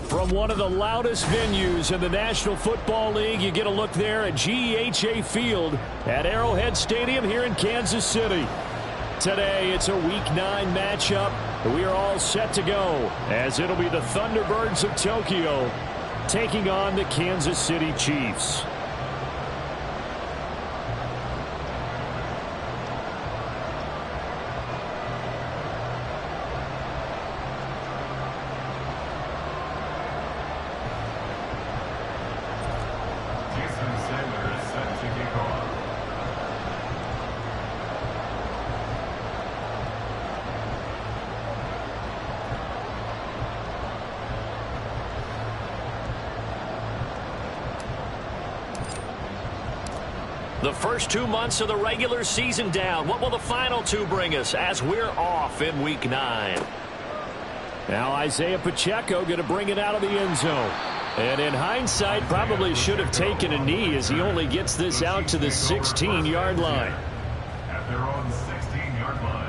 From one of the loudest venues in the National Football League, you get a look there at GEHA Field at Arrowhead Stadium here in Kansas City. Today, it's a Week 9 matchup. We are all set to go, as it'll be the Thunderbirds of Tokyo taking on the Kansas City Chiefs. The first 2 months of the regular season down. What will the final 2 bring us as we're off in Week 9? Now Isaiah Pacheco going to bring it out of the end zone. And in hindsight, probably should have taken a knee as he only gets this out to the 16-yard line. At their own 16-yard line.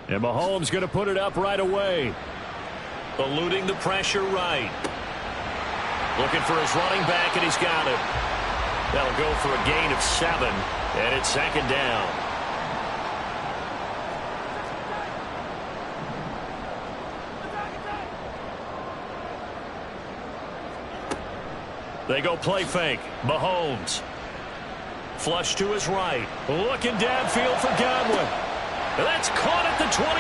And Mahomes going to put it up right away. Eluding the pressure right. Looking for his running back, and he's got it. That'll go for a gain of 7, and it's second down. They go play fake. Mahomes. Flush to his right. Looking downfield for Godwin. That's caught at the 25.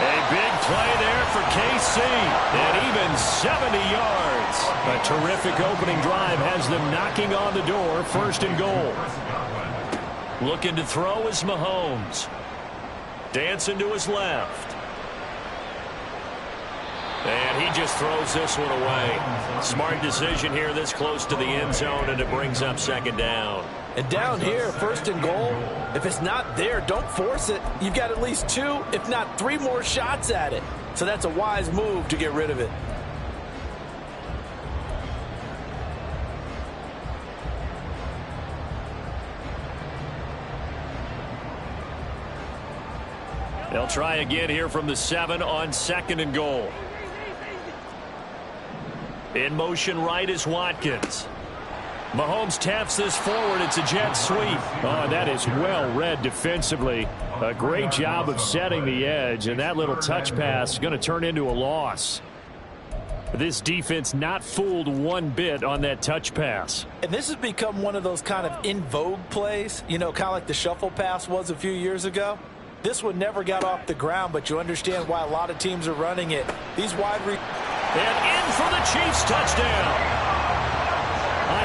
A big play there for KC. And even 70 yards. A terrific opening drive has them knocking on the door. First and goal. Looking to throw is Mahomes. Dancing to his left. And he just throws this one away. Smart decision here this close to the end zone, and it brings up second down. And down here, first and goal, if it's not there, don't force it. You've got at least 2, if not 3 more shots at it. So that's a wise move to get rid of it. They'll try again here from the 7 on second and goal. In motion right is Watkins. Mahomes taps this forward. It's a jet sweep. Oh, that is well read defensively. A great job of setting the edge, and that little touch pass is going to turn into a loss. This defense not fooled one bit on that touch pass. And this has become one of those kind of in vogue plays, you know, kind of like the shuffle pass was a few years ago. This one never got off the ground, but you understand why a lot of teams are running it. These wide and in for the Chiefs touchdown.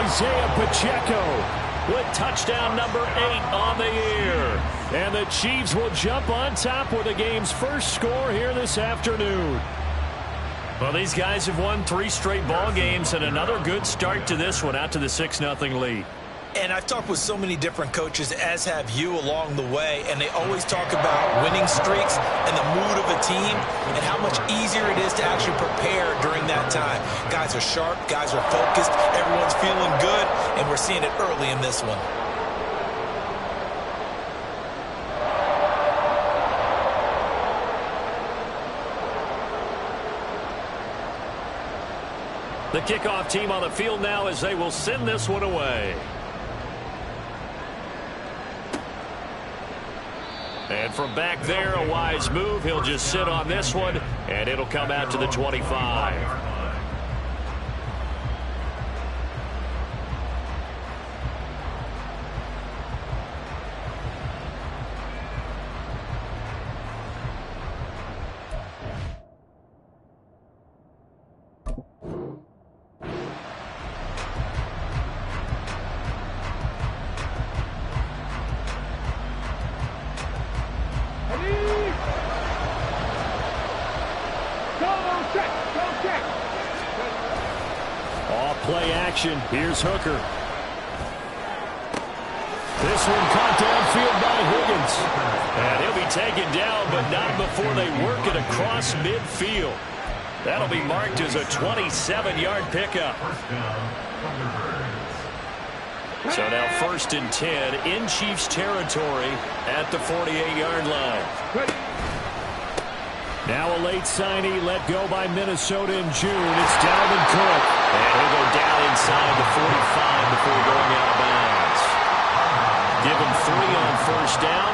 Isaiah Pacheco with touchdown number 8 on the year. And the Chiefs will jump on top with the game's first score here this afternoon. Well, these guys have won 3 straight ball games, and another good start to this one, out to the 6-0 lead. And I've talked with so many different coaches, as have you, along the way, and they always talk about winning streaks and the mood of a team and how much easier it is to actually prepare during that time. Guys are sharp, guys are focused, everyone's feeling good, and we're seeing it early in this one. The kickoff team on the field now as they will send this one away. And from back there, a wise move. He'll just sit on this one, and it'll come out to the 25. Off play action. Here's Hooker. This one caught downfield by Higgins. And he'll be taken down, but not before they work it across midfield. That'll be marked as a 27-yard pickup. So now 1st and 10 in Chiefs territory at the 48-yard line. Now a late signee let go by Minnesota in June. It's Dalvin Cook. And he'll go down inside the 45 before going out of bounds. Give him 3 on 1st down.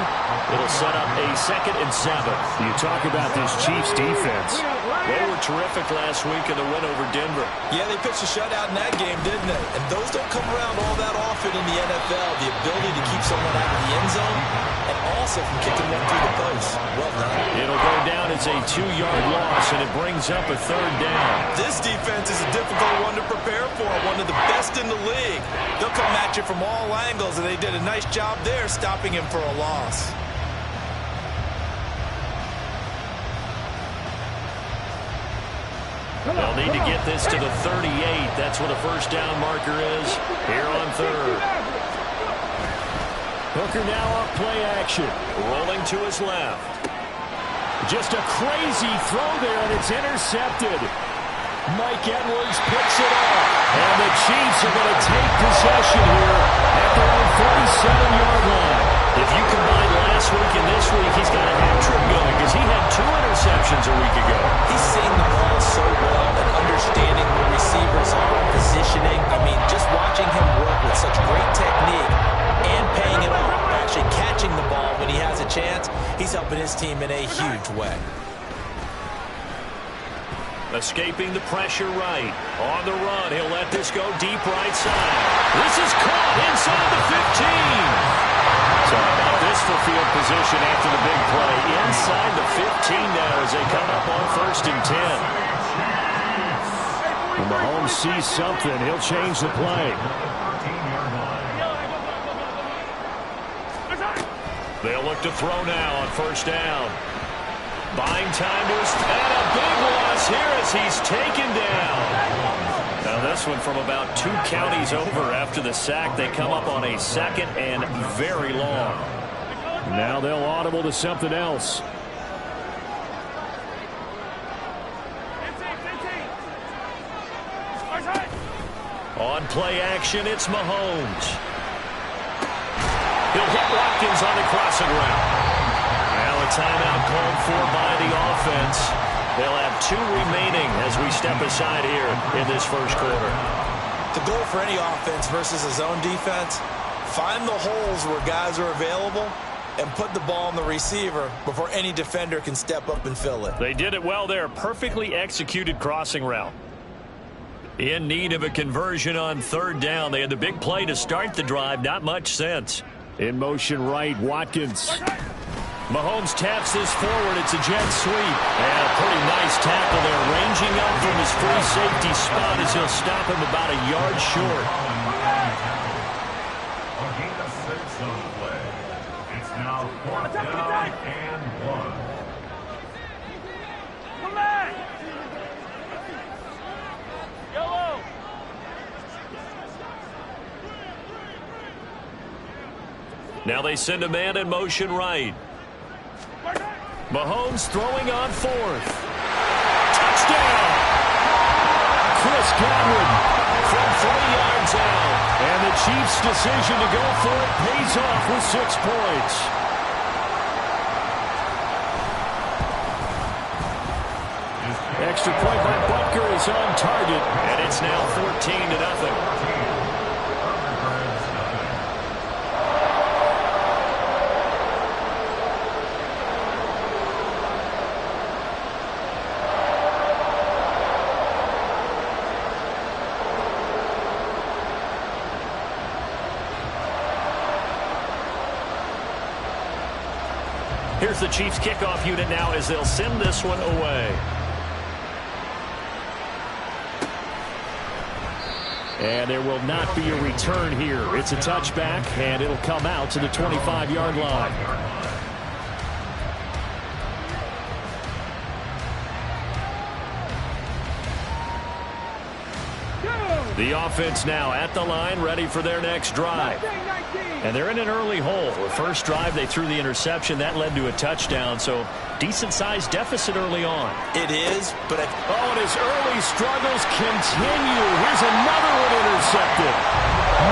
It'll set up a 2nd and 7. You talk about this Chiefs defense. They were terrific last week in the win over Denver. Yeah, they pitched a shutout in that game, didn't they? And those don't come around all that often in the NFL. The ability to keep someone out of the end zone and also from kicking one through the post. Well done. It'll go down as a 2-yard loss, and it brings up a 3rd down. This defense is a difficult one to prepare for, one of the best in the league. They'll come at you from all angles, and they did a nice job there stopping him for a loss. They'll need to get this to the 38. That's where the 1st down marker is here on 3rd. Hooker now off play action. Rolling to his left. Just a crazy throw there, and it's intercepted. Mike Edwards picks it up. And the Chiefs are going to take possession here at their own 47-yard line. If you combine last week and this week, he's got a hat-trick going because he had 2 interceptions a week ago. He's seeing the ball so well and understanding where receivers are, positioning. I mean, just watching him work with such great technique and paying it off, actually catching the ball when he has a chance, he's helping his team in a huge way. Escaping the pressure right. On the run, he'll let this go deep right side. This is caught inside the 15. So how about this for field position after the big play? Inside the 15 now as they come up on 1st and 10. When Mahomes sees something, he'll change the play. They'll look to throw now on 1st down. Buying time to his, and a big loss here as he's taken down. Now this one from about 2 counties over after the sack. They come up on a 2nd and very long. Now they'll audible to something else. On play action, it's Mahomes. He'll hit Watkins on the crossing route. Now a timeout called for by the offense. They'll have 2 remaining as we step aside here in this 1st quarter. The goal for any offense versus a zone defense, find the holes where guys are available and put the ball on the receiver before any defender can step up and fill it. They did it well there. Perfectly executed crossing route. In need of a conversion on 3rd down. They had the big play to start the drive. Not much sense. In motion right, Watkins. Mahomes taps this forward. It's a jet sweep. And a pretty nice tackle there. Ranging up from his free safety spot as he'll stop him about a yard short. A gain of 6 on the play. It's now 4th down and 1. Come back! Yellow! Now they send a man in motion right. Mahomes throwing on 4th. Touchdown! Chris Godwin From 3 yards out. And the Chiefs' decision to go for it pays off with 6 points. Extra point by Butker is on target. And it's now 14-0. Here's the Chiefs kickoff unit now as they'll send this one away. And there will not be a return here. It's a touchback, and it'll come out to the 25-yard line. The offense now at the line, ready for their next drive. And they're in an early hole. The first drive, they threw the interception. That led to a touchdown, so decent-sized deficit early on. It is, but and his early struggles continue. Here's another one intercepted.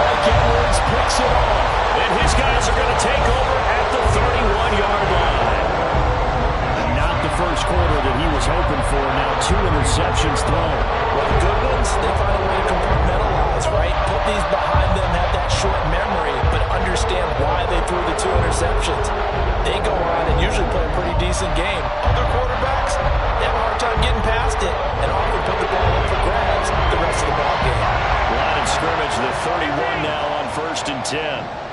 Mike Edwards picks it off. And his guys are going to take over at the 31-yard line. And not the first quarter that he was hoping for. Now 2 interceptions thrown. Well, good ones, they find a way to compartmentalize, right? Put these behind them, have that short memory, but understand why they threw the 2 interceptions. They go on and usually play a pretty decent game. Other quarterbacks, they have a hard time getting past it and often put the ball up for grabs the rest of the ball game. Line of scrimmage, the 31 now on 1st and 10.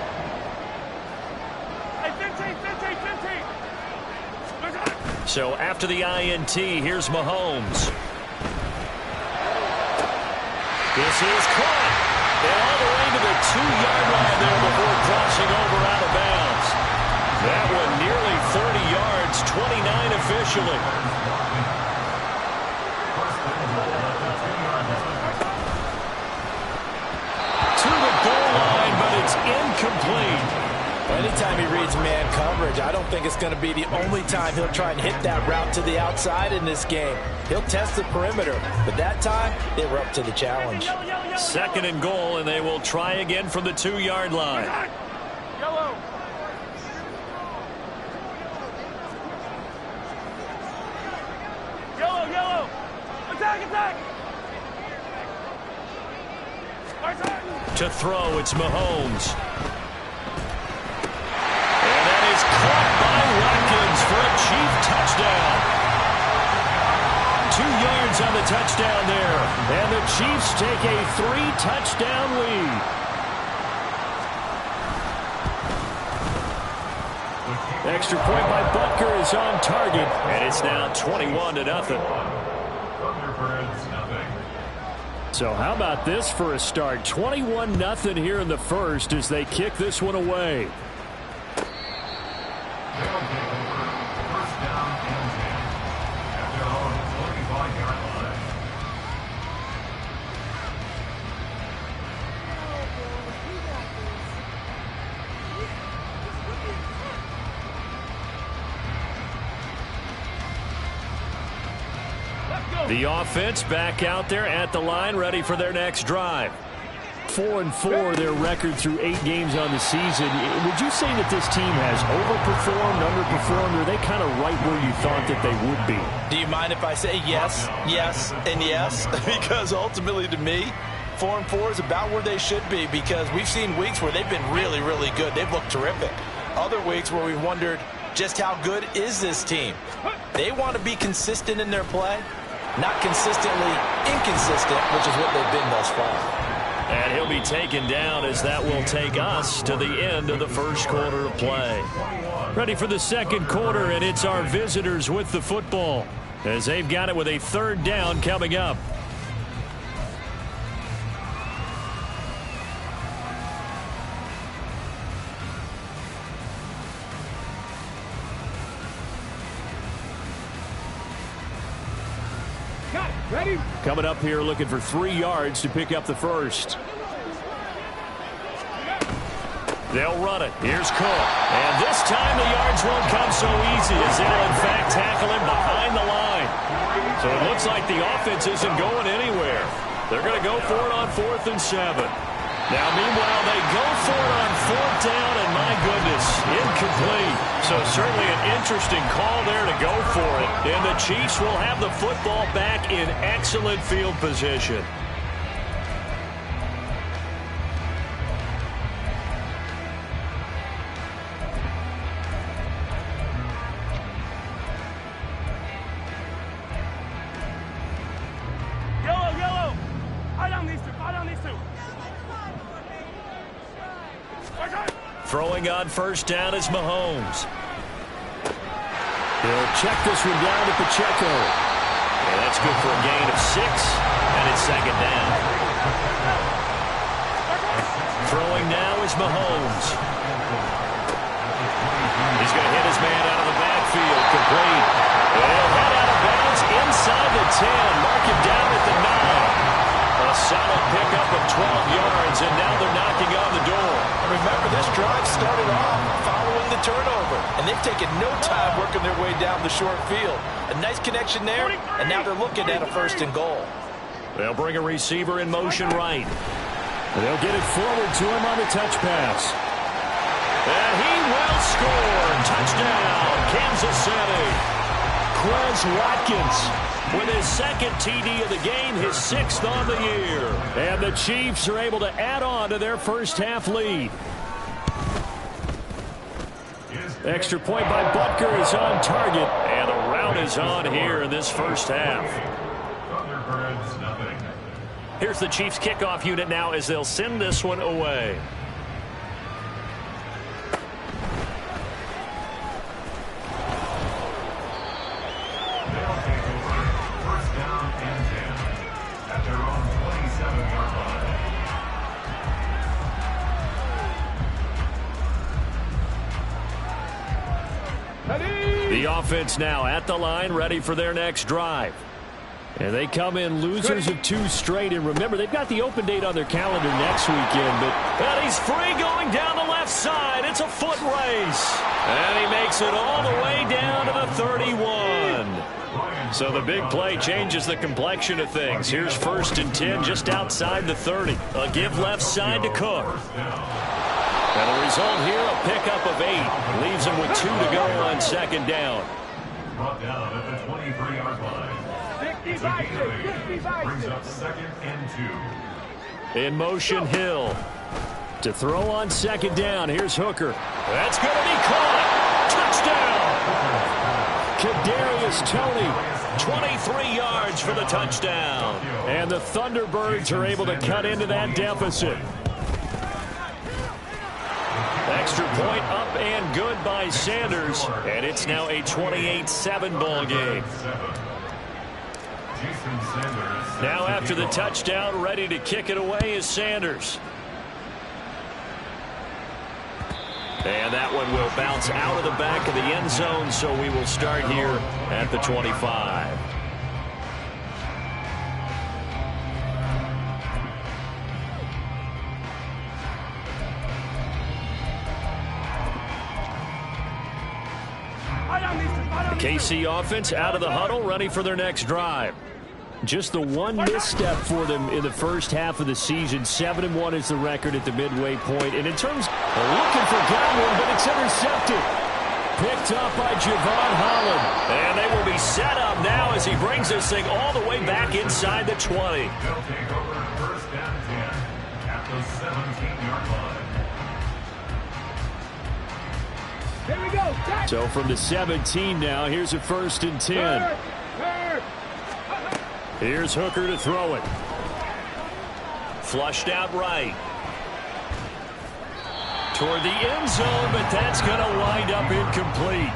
So after the INT, here's Mahomes. This is caught. And all the way to the 2-yard line there before crossing over out of bounds. That one nearly 30 yards, 29 officially. To the goal line, but it's incomplete. Anytime he reads man coverage, I don't think it's going to be the only time he'll try and hit that route to the outside in this game. He'll test the perimeter, but that time, they were up to the challenge. 2nd and goal, and they will try again from the 2-yard line. Yellow. Yellow, yellow. Attack. To throw, it's Mahomes. Is caught by Watkins for a Chief touchdown. 2 yards on the touchdown there. And the Chiefs take a 3-touchdown lead. Extra point by Butker is on target. And it's now 21-0. So how about this for a start? 21-0 here in the first as they kick this one away. They'll take over 1st down and 10 at their own 45-yard line. The offense back out there at the line, ready for their next drive. 4-4 their record through 8 games on the season. Would you say that this team has overperformed, underperformed, or are they kind of right where you thought that they would be? Do you mind if I say yes, yes, and yes? Because ultimately to me, 4-4 is about where they should be because we've seen weeks where they've been really, really good. They've looked terrific. Other weeks where we wondered just how good is this team? They want to be consistent in their play, not consistently inconsistent, which is what they've been thus far. And he'll be taken down as that will take us to the end of the first quarter of play. Ready for the second quarter, and it's our visitors with the football as they've got it with a 3rd down coming up. Ready? Coming up here looking for 3 yards to pick up the first. They'll run it. Here's Cook. And this time the yards won't come so easy as they'll in fact tackle him behind the line. So it looks like the offense isn't going anywhere. They're going to go for it on 4th and 7. Now, meanwhile, they go for it on 4th down, and my goodness, incomplete. So certainly an interesting call there to go for it. And the Chiefs will have the football back in excellent field position. Yellow. Eye down these two. Throwing on 1st down is Mahomes. He'll check this one down at Pacheco. And that's good for a gain of 6, and it's 2nd down. Throwing now is Mahomes. He's going to hit his man out of the backfield, complete. And he'll head out of bounds inside the 10, mark him down at the 9. A solid pickup of 12 yards, and now they're knocking on the door. Remember, this drive started off following the turnover, and they've taken no time working their way down the short field. A nice connection there, and now they're looking at a 1st and goal. They'll bring a receiver in motion right. They'll get it forward to him on the touch pass. And he will score. Touchdown, Kansas City. Quez Watkins with his 2nd TD of the game, his 6th on the year. And the Chiefs are able to add on to their first half lead. Extra point by Butker is on target. And the rout is on here in this first half. Here's the Chiefs kickoff unit now as they'll send this one away. They'll take over 1st down and 10 at their own 27-yard line. The offense now at the line, ready for their next drive. And they come in losers of 2 straight. And remember, they've got the open date on their calendar next weekend. But he's free going down the left side. It's a foot race. And he makes it all the way down to the 31. So the big play changes the complexion of things. Here's 1st and 10 just outside the 30. A give left side to Cook. And the result here, a pickup of 8. Leaves him with 2 to go on 2nd down. Brought down at the 23-yard line. Brings up 2nd and 2. In motion, Hill. To throw on 2nd down. Here's Hooker. That's going to be caught. Touchdown. Kadarius Toney, 23 yards for the touchdown. And the Thunderbirds are able to cut into that deficit. Extra point up and good by Sanders. And it's now a 28-7 ball game. Now after the touchdown, ready to kick it away is Sanders. And that one will bounce out of the back of the end zone, so we will start here at the 25. The KC offense out of the huddle, ready for their next drive. Just the one misstep for them in the first half of the season. 7-1 is the record at the midway point. And in terms of looking for Godwin, but it's intercepted. Picked up by Javon Holland. And they will be set up now as he brings this thing all the way back inside the 20. They'll take over 1st and 10 at the 17-yard line. Here we go. So from the 17 now, here's a 1st and 10. Here's Hooker to throw it. Flushed out right. Toward the end zone, but that's going to wind up incomplete.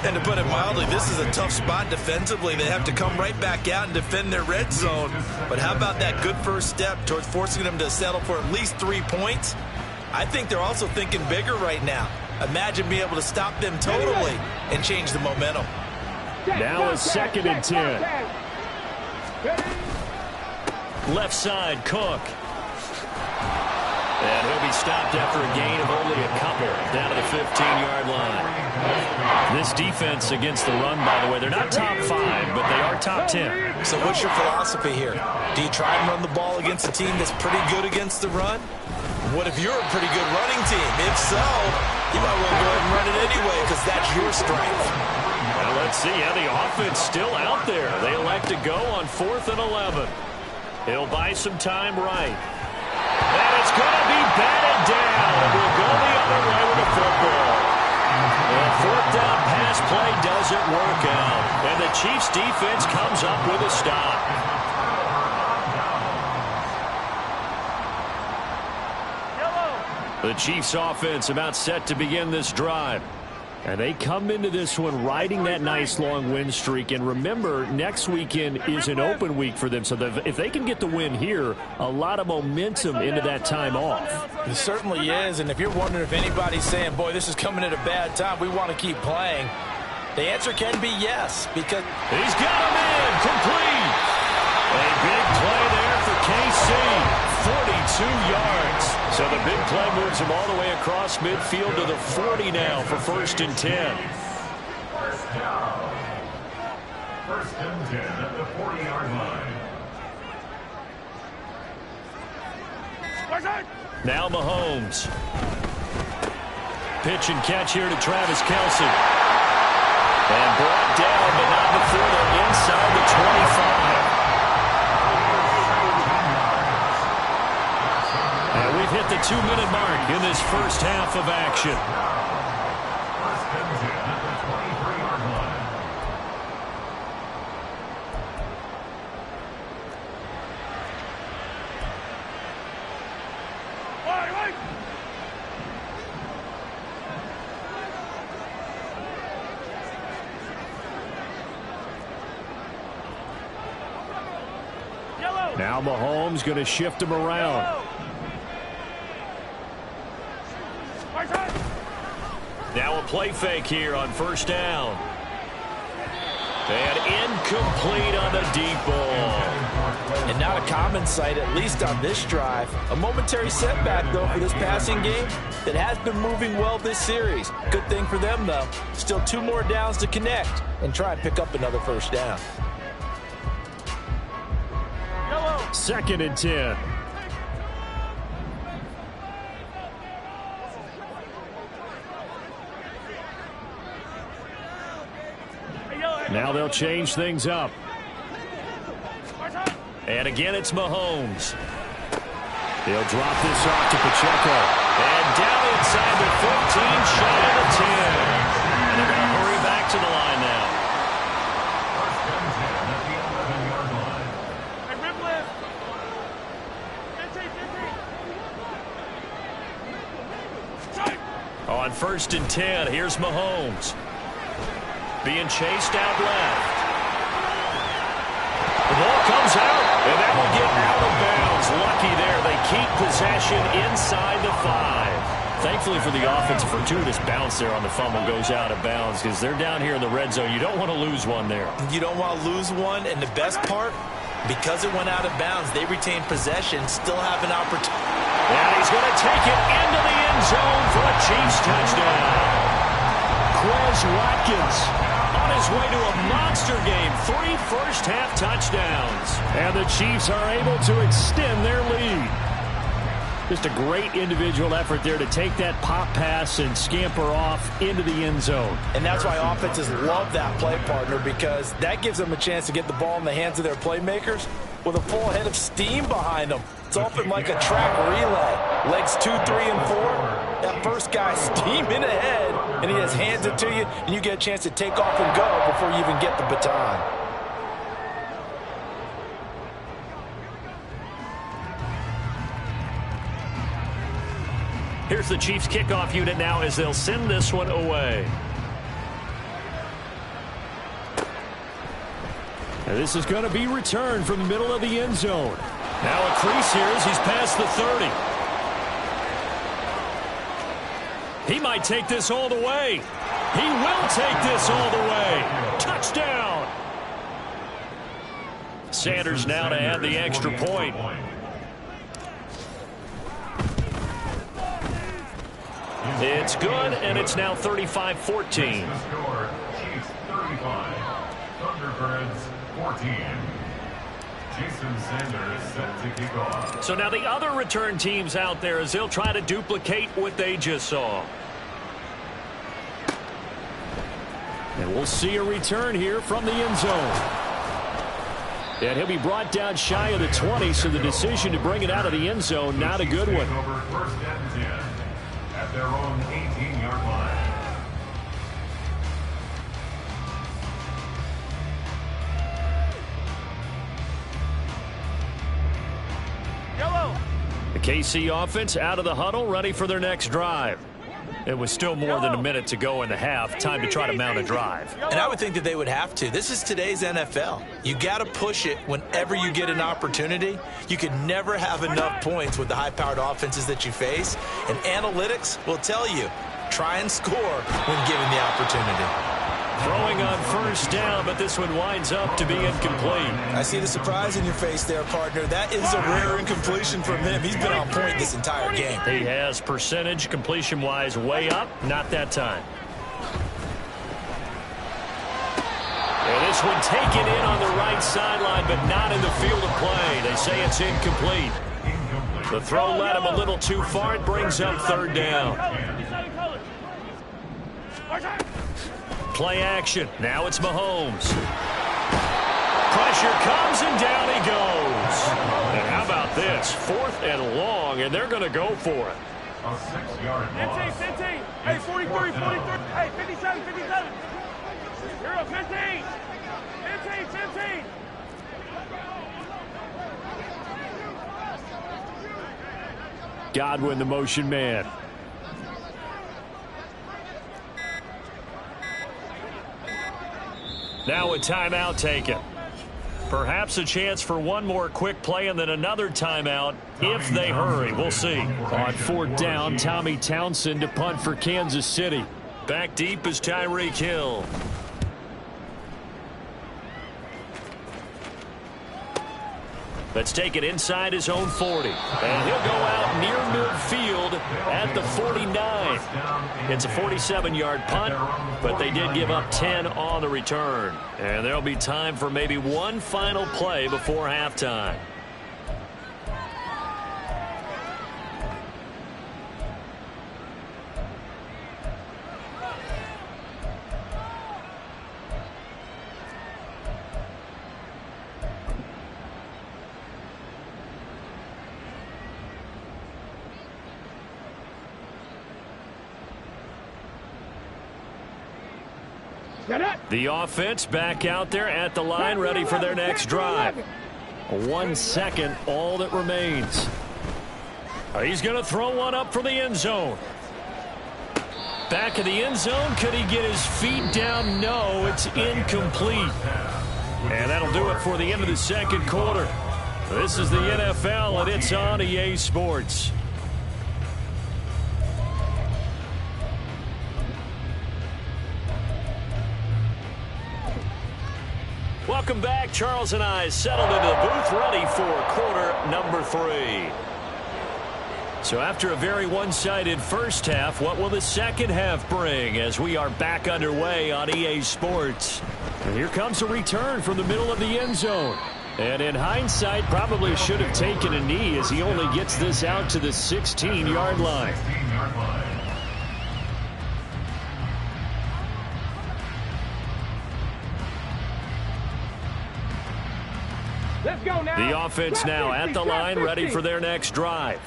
And to put it mildly, this is a tough spot defensively. They have to come right back out and defend their red zone. But how about that good first step towards forcing them to settle for at least 3 points? I think they're also thinking bigger right now. Imagine being able to stop them totally and change the momentum. Now a 2nd and 10. Left side, Cook. And he'll be stopped after a gain of only a couple down to the 15-yard line. This defense against the run, by the way, they're not top 5, but they are top 10. So what's your philosophy here? Do you try and run the ball against a team that's pretty good against the run? What if you're a pretty good running team? If so, you might want to go ahead and run it anyway because that's your strength. Well, let's see how the offense still out there. They elect to go on 4th and 11. He'll buy some time right. And it's going to be batted down. We'll go the other way with the football. And 4th down pass play doesn't work out. And the Chiefs defense comes up with a stop. The Chiefs offense about set to begin this drive. And they come into this one riding that nice long win streak. And remember, next weekend is an open week for them. So if they can get the win here, a lot of momentum into that time off. It certainly is. And if you're wondering if anybody's saying, boy, this is coming at a bad time, we want to keep playing, the answer can be yes. Because he's got him in. Complete. A big play there for KC. yards. So the big play moves him all the way across midfield to the 40 now for 1st and 10. First and 10 at the 40-yard line. Now Mahomes. Pitch and catch here to Travis Kelce. And brought down, but not before they're inside the 25. And we've hit the 2-minute mark in this first half of action. First and 10 at the 23-yard line. Now Mahomes going to shift him around. Now a play fake here on 1st down. And incomplete on the deep ball. And not a common sight, at least on this drive. A momentary setback, though, for this passing game that has been moving well this series. Good thing for them, though. Still 2 more downs to connect and try and pick up another 1st down. 2nd and 10. Now they'll change things up. And again, it's Mahomes. He'll drop this off to Pacheco. And down inside the 15, shy of the 10. And they're going to hurry back to the line now. First and 10 at the 11-yard line. On 1st and 10, here's Mahomes. Being chased out left. The ball comes out, and that will get out of bounds. Lucky there. They keep possession inside the 5. Thankfully for the offense, a fortuitous bounce there on the fumble goes out of bounds because they're down here in the red zone. You don't want to lose one there. You don't want to lose one, and the best part, because it went out of bounds, they retain possession, still have an opportunity. And he's going to take it into the end zone for a Chiefs touchdown. Quez Watkins on his way to a monster game. 3 first-half touchdowns. And the Chiefs are able to extend their lead. Just a great individual effort there to take that pop pass and scamper off into the end zone. And that's why offenses love that play partner, because that gives them a chance to get the ball in the hands of their playmakers with a full head of steam behind them. It's often like a track relay. Legs 2, 3, and 4. That first guy steaming ahead, and he just hands it to you, and you get a chance to take off and go before you even get the baton. Here's the Chiefs kickoff unit now as they'll send this one away. And this is going to be returned from the middle of the end zone. Now a crease here as he's past the 30. He might take this all the way. He will take this all the way. Touchdown. Sanders now to add the extra point. It's good, and it's now 35-14. Chiefs 35, Thunderbirds 14. Jason Sanders set to kick off. So now the other return teams out there as they'll try to duplicate what they just saw. And we'll see a return here from the end zone. And he'll be brought down shy of the 20, so the decision to bring it out of the end zone, not a good one. Over 1st and 10 at their own 18-yard line. The KC offense out of the huddle, ready for their next drive. It was still more than a minute to go in the half. Time to try to mount a drive. And I would think that they would have to. This is today's NFL. You got to push it whenever you get an opportunity. You could never have enough points with the high-powered offenses that you face. And analytics will tell you, try and score when given the opportunity. Throwing on first down, but this one winds up to be incomplete. I see the surprise in your face there, partner. That is a rare incompletion from him. He's been on point this entire game. He has percentage completion-wise way up, not that time. And this one taken in on the right sideline, but not in the field of play. They say it's incomplete. The throw led him a little too far. It brings up third down. Play action. Now it's Mahomes. Pressure comes, and down he goes. And how about this? 4th and long, and they're going to go for it. A 6-yard loss. 15. Hey, 43. Hey, 57. You're up, 15. 15. Godwin, the motion man. Now a timeout taken. Perhaps a chance for one more quick play and then another timeout if they hurry. We'll see. On 4th down, Tommy Townsend to punt for Kansas City. Back deep is Tyreek Hill. Let's take it inside his own 40. And he'll go out near midfield at the 49. It's a 47-yard punt, but they did give up 10 on the return. And there'll be time for maybe one final play before halftime. The offense back out there at the line, ready for their next drive. 1 second, all that remains. He's going to throw one up for the end zone. Back of the end zone. Could he get his feet down? No, it's incomplete. And that'll do it for the end of the second quarter. This is the NFL, and it's on EA Sports. Welcome back. Charles and I settled into the booth, ready for quarter number 3. So after a very one-sided first half, what will the second half bring as we are back underway on EA Sports? And here comes a return from the middle of the end zone. And in hindsight, probably should have taken a knee as he only gets this out to the 16-yard line. Let's go now. The offense now at the line, ready for their next drive.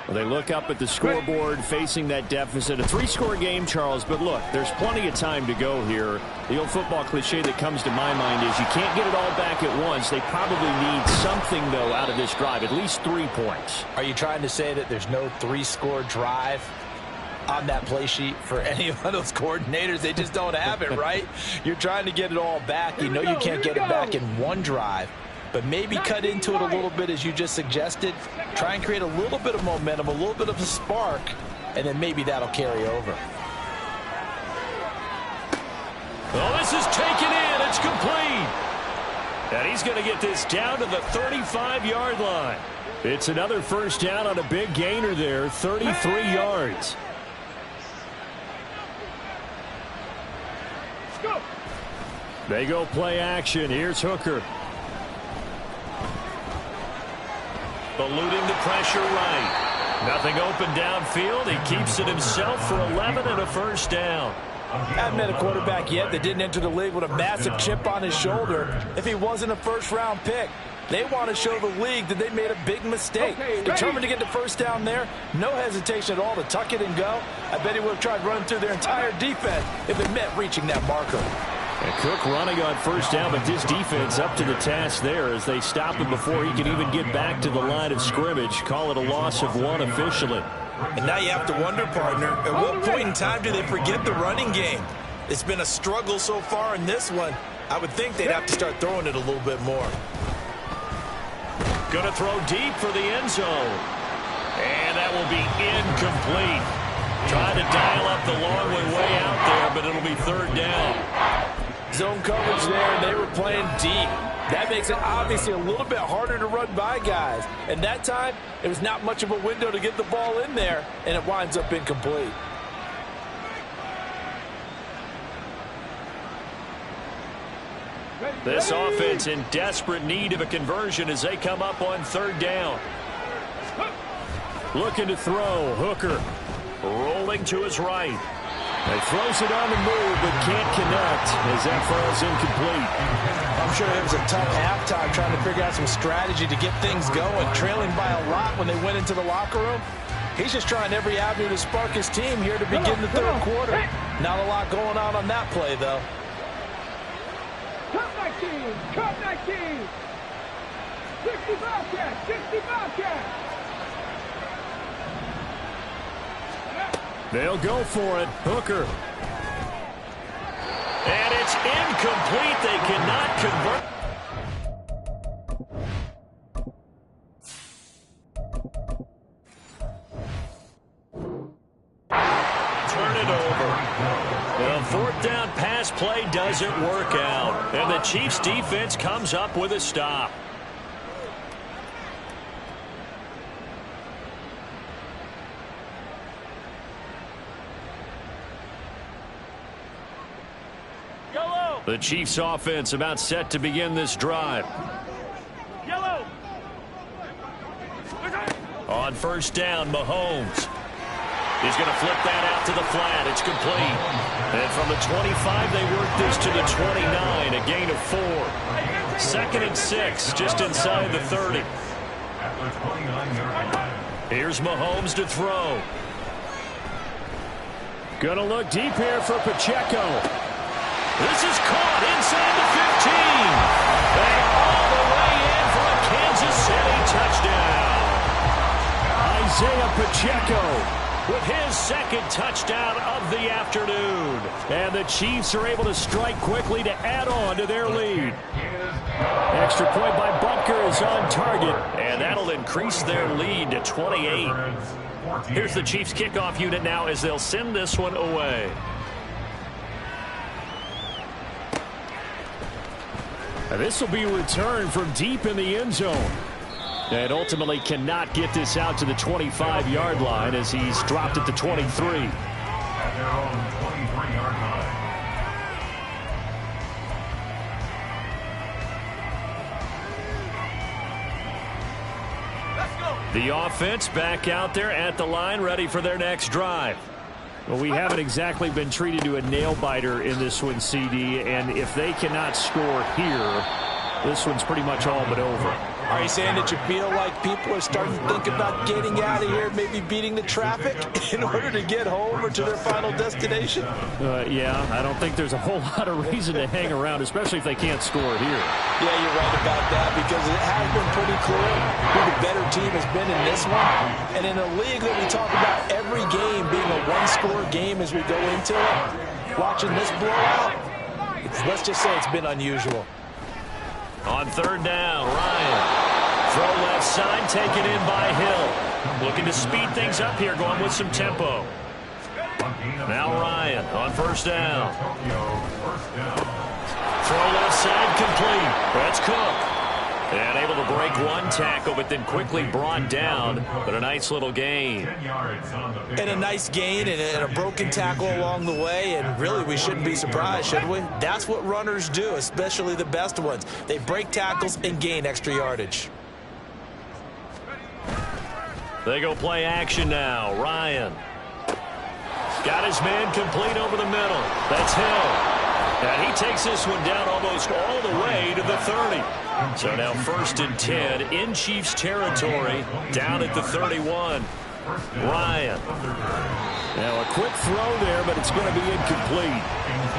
Well, they look up at the scoreboard facing that deficit. A 3-score game, Charles, but look, there's plenty of time to go here. The old football cliche that comes to my mind is you can't get it all back at once. They probably need something, though, out of this drive, at least 3 points. Are you trying to say that there's no 3-score drive on that play sheet for any of those coordinators? They just don't have it, right? You're trying to get it all back. You know you can't get it back in one drive. But maybe cut into it a little bit as you just suggested. Try and create a little bit of momentum, a little bit of a spark, and then maybe that'll carry over. Oh, this is taken in. It's complete. And he's going to get this down to the 35-yard line. It's another first down on a big gainer there, 33 yards. Let's go. They go play action. Here's Hooker. Eluding the pressure right. Nothing open downfield. He keeps it himself for 11 and a first down. Haven't met a quarterback yet that didn't enter the league with a massive chip on his shoulder if he wasn't a first-round pick. They want to show the league that they made a big mistake. Determined to get the first down there, no hesitation at all to tuck it and go. I bet he would have tried running through their entire defense if it meant reaching that marker. And Cook running on first down, but this defense up to the task there as they stop him before he can even get back to the line of scrimmage. Call it a loss of 1 officially. And now you have to wonder, partner, at what point in time do they forget the running game? It's been a struggle so far in this one. I would think they'd have to start throwing it a little bit more. Going to throw deep for the end zone. And that will be incomplete. Trying to dial up the long way out there, but it'll be third down. Zone coverage there, and they were playing deep. That makes it obviously a little bit harder to run by guys. And that time, it was not much of a window to get the ball in there, and it winds up incomplete. This offense in desperate need of a conversion as they come up on third down. Looking to throw. Hooker rolling to his right. He throws it on the move but can't connect as that falls incomplete. I'm sure it was a tough halftime trying to figure out some strategy to get things going, trailing by a lot when they went into the locker room. He's just trying every avenue to spark his team here to begin the third quarter. Not a lot going on that play, though. Cut 19! Cut 19! 65 catch! 65 catch! They'll go for it. Hooker. And it's incomplete. They cannot convert. Turn it over. The fourth down pass play doesn't work out. And the Chiefs defense comes up with a stop. The Chiefs offense about set to begin this drive. Yellow. On first down, Mahomes. He's going to flip that out to the flat. It's complete. And from the 25, they work this to the 29, a gain of 4. 2nd and 6, just inside the 30. Here's Mahomes to throw. Going to look deep here for Pacheco. This is caught inside the 15. They all the way in for a Kansas City touchdown. Isaiah Pacheco with his 2nd touchdown of the afternoon. And the Chiefs are able to strike quickly to add on to their lead. Extra point by Butker is on target. And that'll increase their lead to 28. Here's the Chiefs kickoff unit now as they'll send this one away. This will be returned from deep in the end zone. And ultimately cannot get this out to the 25-yard line as he's dropped at the 23. At their own 23-yard line. The offense back out there at the line, ready for their next drive. Well, we haven't exactly been treated to a nail-biter in this one, CD, and if they cannot score here, this one's pretty much all but over. Are you saying that you feel like people are starting to think about getting out of here, maybe beating the traffic in order to get home or to their final destination? Yeah, I don't think there's a whole lot of reason to hang around, especially if they can't score here. Yeah, you're right about that because it has been pretty clear who the better team has been in this one. And in a league that we talk about every game being a one-score game as we go into it, watching this blowout, let's just say it's been unusual. On third down, Ryan. Throw left side, taken in by Hill. Looking to speed things up here, going with some tempo. Now Ryan on first down. Throw left side, complete. That's Cook. And able to break one tackle, but then quickly brought down. But a nice little gain. And a nice gain and a broken tackle along the way. And really, we shouldn't be surprised, should we? That's what runners do, especially the best ones. They break tackles and gain extra yardage. They go play action now. Ryan. Got his man complete over the middle. That's Hill. And he takes this one down almost all the way to the 30. So now 1st and 10 in Chiefs territory, down at the 31. Ryan. Now a quick throw there, but it's going to be incomplete.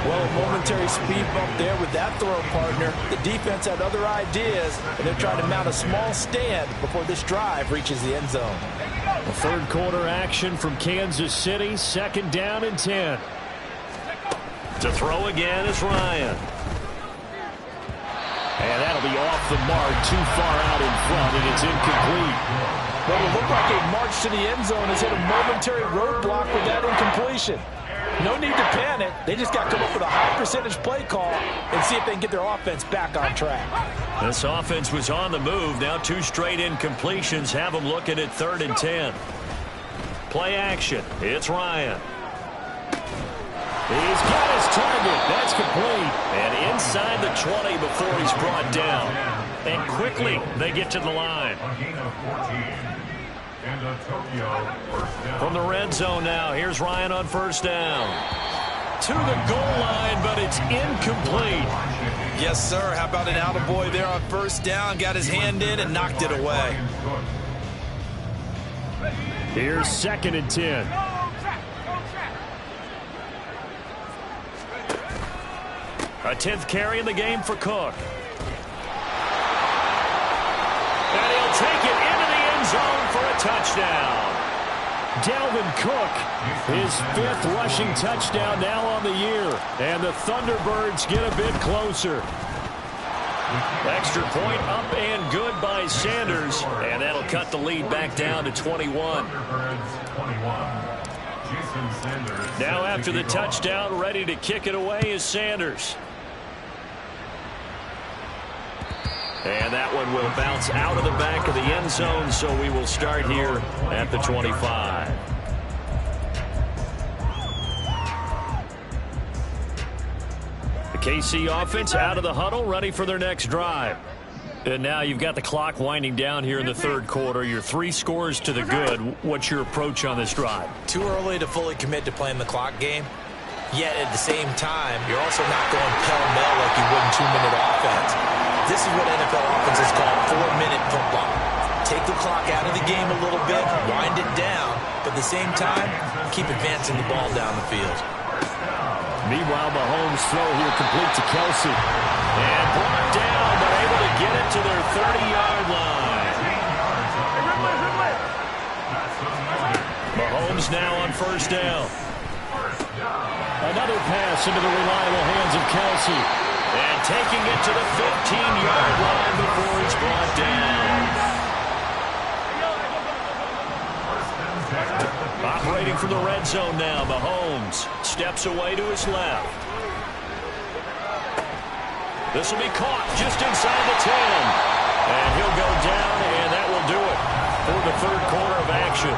Well, a momentary speed bump there with that throw partner. The defense had other ideas, and they're trying to mount a small stand before this drive reaches the end zone. A third quarter action from Kansas City, 2nd down and 10. To throw again is Ryan. And that'll be off the mark, too far out in front, and it's incomplete. Well, it looked like a march to the end zone has hit a momentary roadblock with that incompletion. No need to panic. They just got to come up with a high percentage play call and see if they can get their offense back on track. This offense was on the move. Now 2 straight incompletions have them looking at 3rd and 10. Play action. It's Ryan. He's got his target. That's complete. And inside the 20 before he's brought down. And quickly they get to the line. A gain of 14. And a Tokyo first down. From the red zone now, here's Ryan on 1st down. To the goal line, but it's incomplete. Yes, sir. How about an attaboy there on 1st down? Got his hand in and knocked it away. Here's 2nd and 10. A 10th carry in the game for Cook. And he'll take it into the end zone for a touchdown. Dalvin Cook, his 5th rushing touchdown now on the year. And the Thunderbirds get a bit closer. Extra point up and good by Sanders. And that'll cut the lead back down to 21. Now after the touchdown, ready to kick it away is Sanders. And that one will bounce out of the back of the end zone, so we will start here at the 25. The KC offense out of the huddle, ready for their next drive. And now you've got the clock winding down here in the 3rd quarter. You're 3 scores to the good. What's your approach on this drive? Too early to fully commit to playing the clock game. Yet at the same time, you're also not going pell-mell like you would in 2-minute offense. This is what NFL offenses call 4-minute football. Take the clock out of the game a little bit, wind it down, but at the same time, keep advancing the ball down the field. Meanwhile, Mahomes' throw here complete to Kelsey. And brought down, but able to get it to their 30-yard line. Mahomes now on 1st down. Another pass into the reliable hands of Kelsey. And taking it to the 15-yard line before he's brought down. Operating from the red zone now, Mahomes steps away to his left. This will be caught just inside the 10. And he'll go down, and that will do it for the 3rd quarter of action.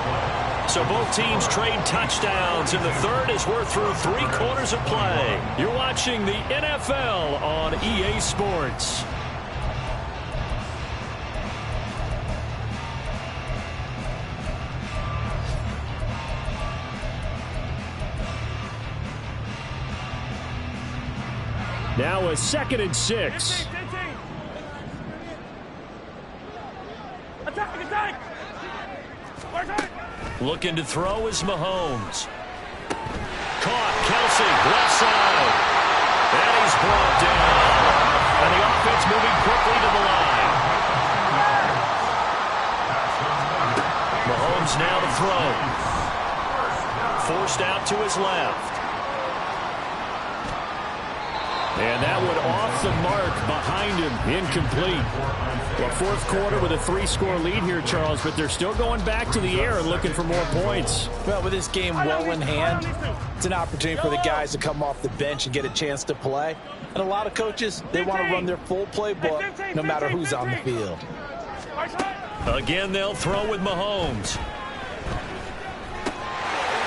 So both teams trade touchdowns in the 3rd as we're through 3 quarters of play. You're watching the NFL on EA Sports. Now a 2nd and 6. Looking to throw is Mahomes. Caught, Kelsey, left side. And he's brought down. And the offense moving quickly to the line. Mahomes now to throw. Forced out to his left. And that one off the mark behind him. Incomplete. Well, 4th quarter with a 3-score lead here, Charles, but they're still going back to the air and looking for more points. Well, with this game well in hand, it's an opportunity for the guys to come off the bench and get a chance to play. And a lot of coaches, they want to run their full playbook no matter who's on the field. Again, they'll throw with Mahomes.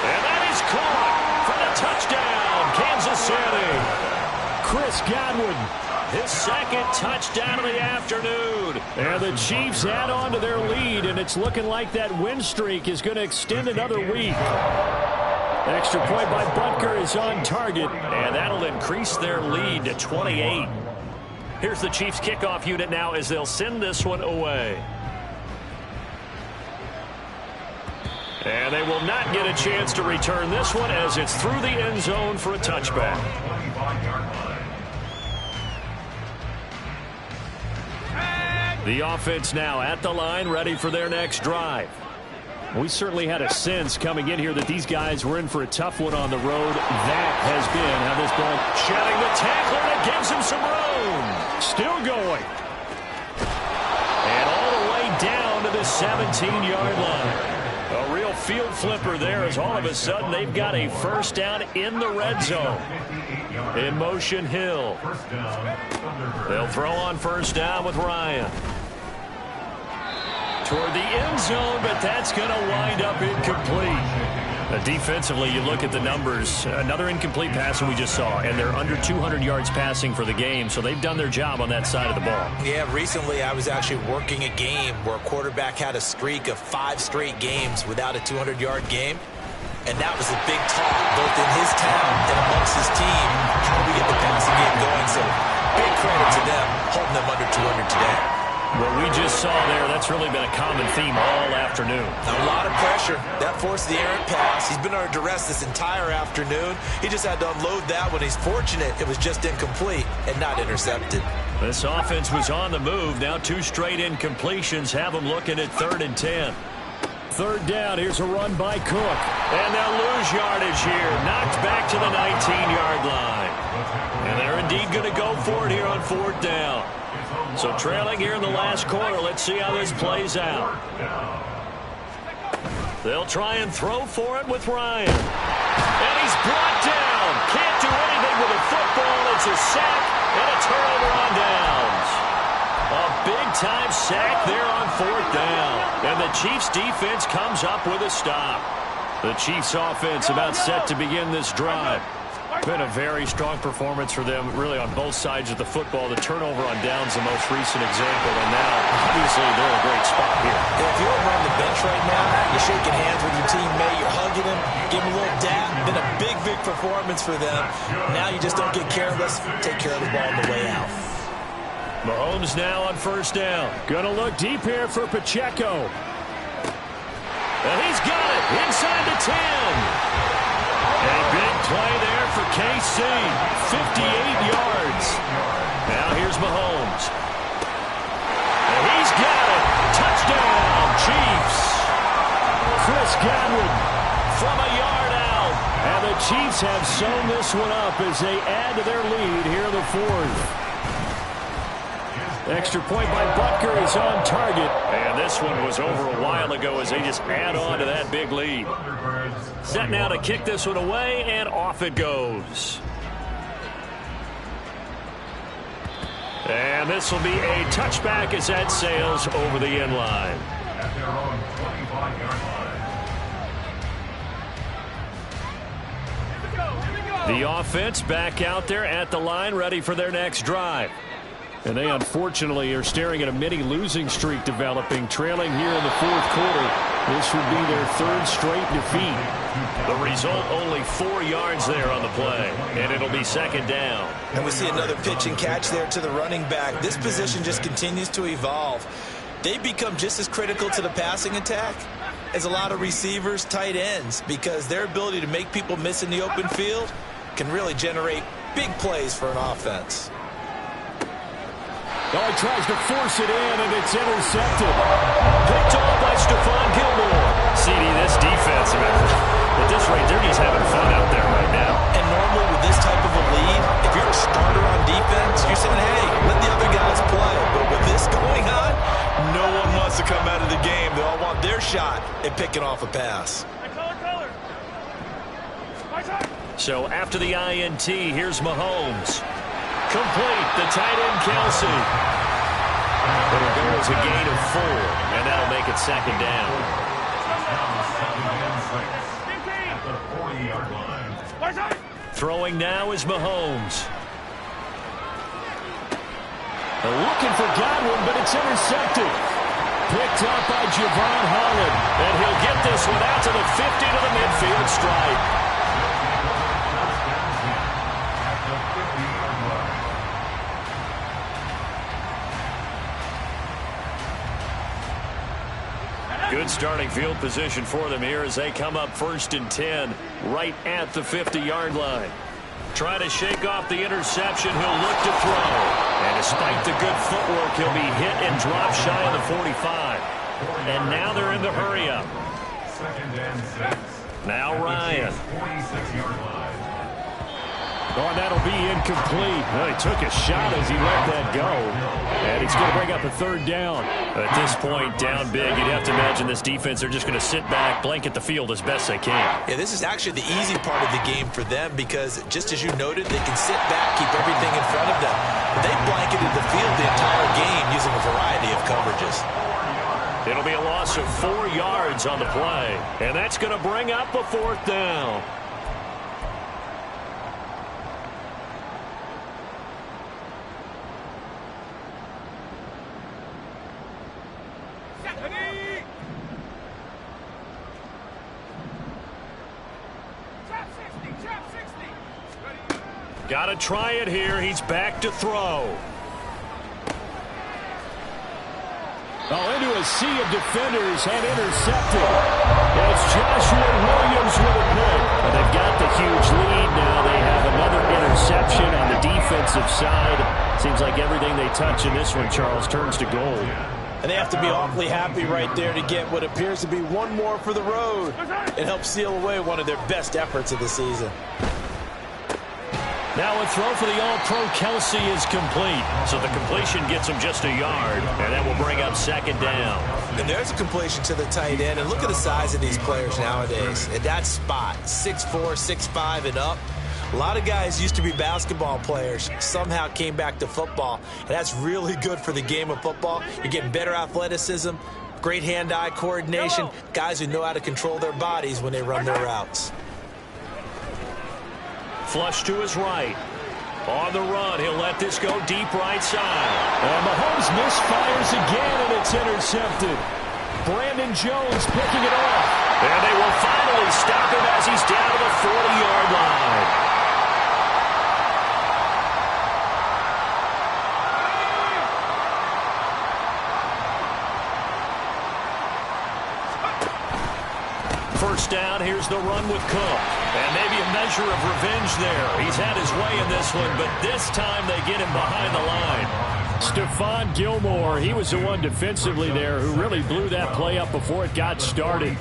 And that is caught for the touchdown, Kansas City. Chris Godwin, his 2nd touchdown of the afternoon. And the Chiefs add on to their lead, and it's looking like that win streak is going to extend another week. Extra point by Butker is on target. And that'll increase their lead to 28. Here's the Chiefs kickoff unit now as they'll send this one away. And they will not get a chance to return this one as it's through the end zone for a touchback. The offense now at the line, ready for their next drive. We certainly had a sense coming in here that these guys were in for a tough one on the road. That has been how this ball. Shedding the tackler, that gives him some room. Still going. And all the way down to the 17-yard line. A real little field flipper there as all of a sudden they've got a first down in the red zone. In motion, Hill. They'll throw on first down with Ryan. Toward the end zone, but that's going to wind up incomplete. Defensively, you look at the numbers. Another incomplete passer we just saw, and they're under 200 yards passing for the game, so they've done their job on that side of the ball. Yeah, recently I was actually working a game where a quarterback had a streak of 5 straight games without a 200-yard game, and that was a big talk both in his town and amongst his team. How do we get the passing game going? So big credit to them holding them under 200 today. What we just saw there, that's really been a common theme all afternoon. A lot of pressure. That forced the errant pass. He's been under duress this entire afternoon. He just had to unload that one. He's fortunate it was just incomplete and not intercepted. This offense was on the move. Now 2 straight incompletions have them looking at 3rd and 10. Third down, here's a run by Cook. And they'll lose yardage here. Knocked back to the 19-yard line. And they're indeed going to go for it here on 4th down. So trailing here in the last quarter. Let's see how this plays out. They'll try and throw for it with Ryan. And he's brought down. Can't do anything with a football. It's a sack and a turnover on downs. A big-time sack there on 4th down. And the Chiefs' defense comes up with a stop. The Chiefs' offense about set to begin this drive. Been a very strong performance for them, really, on both sides of the football. The turnover on downs, the most recent example, and now, obviously, they're in a great spot here. If you're over on the bench right now, you're shaking hands with your teammate, you're hugging him, give him a little dap. Been a big, big performance for them. Now you just don't get careless. Take care of the ball on the way out. Mahomes now on first down. Gonna look deep here for Pacheco. And he's got it inside the 10. A big play there for KC. 58 yards. Now here's Mahomes. And he's got it. Touchdown, Chiefs. Chris Godwin from a yard out. And the Chiefs have sewn this one up as they add to their lead here in the 4th. Extra point by Butker is on target. And this one was over a while ago as they just add on to that big lead. Set now to kick this one away, and off it goes. And this will be a touchback as that sails over the end line. At their own 25-yard line. The offense back out there at the line, ready for their next drive. And they, unfortunately, are staring at a mini losing streak developing, trailing here in the 4th quarter. This would be their 3rd straight defeat. The result, only 4 yards there on the play, and it'll be 2nd down. And we see another pitch and catch there to the running back. This position just continues to evolve. They become just as critical to the passing attack as a lot of receivers, tight ends, because their ability to make people miss in the open field can really generate big plays for an offense. Oh, he tries to force it in, and it's intercepted. Picked off by Stephon Gilmore. CD, this defense, at this rate, they're just having fun out there right now. And normally with this type of a lead, if you're a starter on defense, you're saying, hey, let the other guys play. But with this going on, no one wants to come out of the game. They all want their shot at picking off a pass. So after the INT, here's Mahomes. Complete, the tight end, Kelsey. It'll go as a gain of 4, and that'll make it 2nd down. At the 40-yard line. Throwing now is Mahomes. Looking for Godwin, but it's intercepted. Picked up by Javon Holland. And he'll get this one out to the 50 to the midfield stripe. Good starting field position for them here as they come up 1st and 10 right at the 50-yard line. Trying to shake off the interception, he'll look to throw. And despite the good footwork, he'll be hit and drop shy of the 45. And now they're in the hurry-up. 2nd and 6. Now Ryan. 46-yard line. Oh, and that'll be incomplete. Well, he took a shot as he let that go. And he's going to bring up a third down. At this point, down big, you'd have to imagine this defense, they're just going to sit back, blanket the field as best they can. Yeah, this is actually the easy part of the game for them because, just as you noted, they can sit back, keep everything in front of them. But they blanketed the field the entire game using a variety of coverages. It'll be a loss of 4 yards on the play. And that's going to bring up a 4th down. Got to try it here. He's back to throw. Oh, into a sea of defenders and intercepted. It's Joshua Williams with a pick. And they've got the huge lead now. They have another interception on the defensive side. Seems like everything they touch in this one, Charles, turns to gold. And they have to be awfully happy right there to get what appears to be one more for the road. It helps seal away one of their best efforts of the season. Now a throw for the All-Pro Kelsey is complete. So the completion gets him just a yard, and that will bring up 2nd down. And there's a completion to the tight end. And look at the size of these players nowadays. At that spot, 6'4", 6'5", and up. A lot of guys used to be basketball players, somehow came back to football. And that's really good for the game of football. You're getting better athleticism, great hand-eye coordination, guys who know how to control their bodies when they run their routes. Flush to his right. On the run, he'll let this go deep right side. And Mahomes misfires again, and it's intercepted. Brandon Jones picking it off. And they will finally stop him as he's down to the 40-yard line. First down, here's the run with Cook. And maybe a measure of revenge there. He's had his way in this one, but this time they get him behind the line. Stephon Gilmore, he was the one defensively there who really blew that play up before it got started.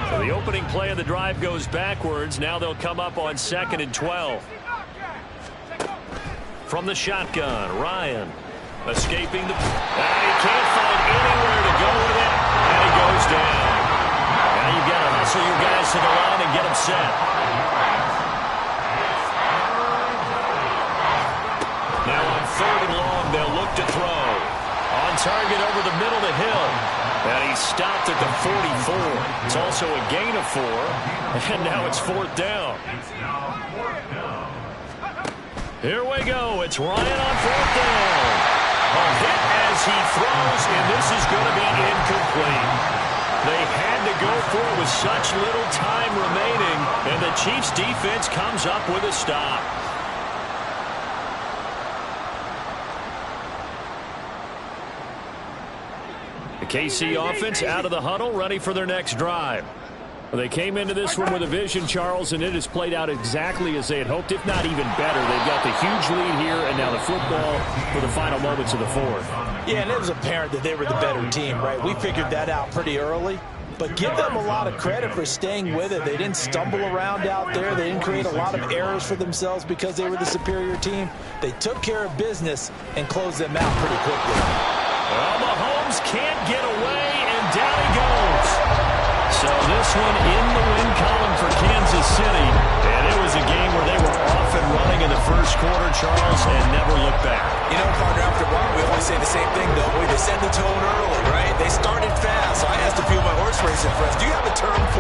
So the opening play of the drive goes backwards. Now they'll come up on 2nd and 12. From the shotgun, Ryan escaping the... he can't find anywhere to go with it, and he goes down. Now you've got to hustle your guys to the line and get them set. Now on 3rd and long, they'll look to throw. On target over the middle to Hill. And he stopped at the 44. It's also a gain of 4. And now it's 4th down. Here we go. It's Ryan on 4th down. A hit as he throws, and this is going to be incomplete. They had to go for it with such little time remaining, and the Chiefs' defense comes up with a stop. The KC offense out of the huddle, ready for their next drive. Well, they came into this one with a vision, Charles, and it has played out exactly as they had hoped, if not even better. They've got the huge lead here, and now the football for the final moments of the 4th. Yeah, and it was apparent that they were the better team, right? We figured that out pretty early. But give them a lot of credit for staying with it. They didn't stumble around out there. They didn't create a lot of errors for themselves because they were the superior team. They took care of business and closed them out pretty quickly. Well, Mahomes can't get away, and down he goes. So this one in the win column for Kansas City. And it was a game where they were off and running in the first quarter, Charles, and never looked back. You know, partner, after a while, we always say the same thing, though. They set the tone early, right? They started fast. So I asked a few of my horse racing friends, do you have a term for